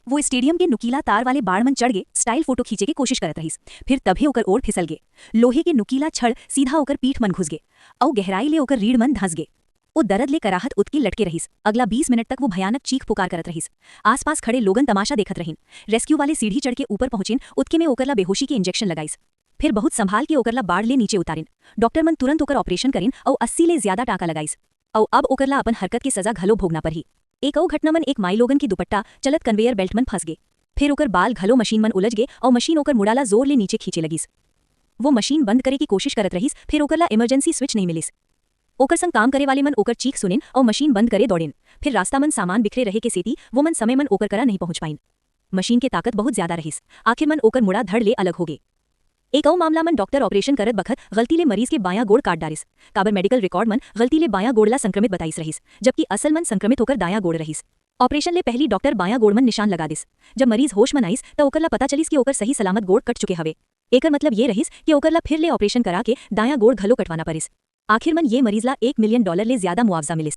वो स्टेडियम के नुकीला तार वाले बाड़ मन चढ़ गे स्टाइल फोटो खींचे के कोशिश करत रहीस। फिर तभे ओकर ओर फिसल गे। लोहे के नुकीला छड़ सीधा ओकर पीठ मन घुस गे और गहराई ले ओकर रीढ़ मन धंस गे। वो दर्द ले कराहत उतकी लटके रहीस। अगला 20 मिनट तक वो भयानक चीख पुकार करत रहीस। आसपास खड़े लोगन तमाशा देखत रहीन। रेस्क्यू वाले सीढ़ी चढ़ के ऊपर पहुंचिन, उतके में ओकरला बेहोशी के इंजेक्शन लगाइस। फिर बहुत संभाल के ओकरला बाढ़ ले नीचे उतारिन। डॉक्टर मन तुरंत ओकर ऑपरेशन करिन और 80 ले ज्यादा टाका लगाइस। और अब ओकरला अपन हरकत के सजा घलो भोगना परही। एक और घटना मन एक माई लोगन की दुपट्टा चलत कन्वेयर बेल्ट मन फंस गे। फिर ओकर बाल घलो मशीन मन उलझ गे और मशीन ओकर मुड़ाला जोर ले नीचे खींचे लगिस। वो मशीन बंद करे की कोशिश करत रहीस। फिर ओकरला इमरजेंसी स्विच नहीं मिलिस। ओकर संग काम करे वाले मन ओकर चीख सुनिन और मशीन बंद करे दौड़िन। फिर रास्ता मन सामान बिखरे रहे के सेती वो मन समय मन ओकर करा नहीं पहुंच पाइन। मशीन के ताकत बहुत ज्यादा रहीस। आखिर मन ओकर मुड़ा धड़ ले अलग हो गे। एक और मामला मन डॉक्टर ऑपरेशन करत बखत गलती ले मरीज के बायां गोड़ काट डारिस। काबर मेडिकल रिकॉर्ड मन गलती ले बायां गोड़ला संक्रमित बताइस रहीस, जबकि असल मन संक्रमित होकर दायां गोड़ रहीस। ऑपरेशन ले पहली डॉक्टर बायां गोड़ मन निशान लगा दिस। जब मरीज होश मन आइस तो ओकरला पता चलिस कि ओकर सही सलामत गोड़ कट चुके हवे। एकर मतलब ये रहीस कि ओकरला फिर ले ऑपरेशन करा के दायां गोड़ घलो कटवाना परिस। आखिर मन ये मरीज ला $1 मिलियन ले ज्यादा मुआवजा मिलिस।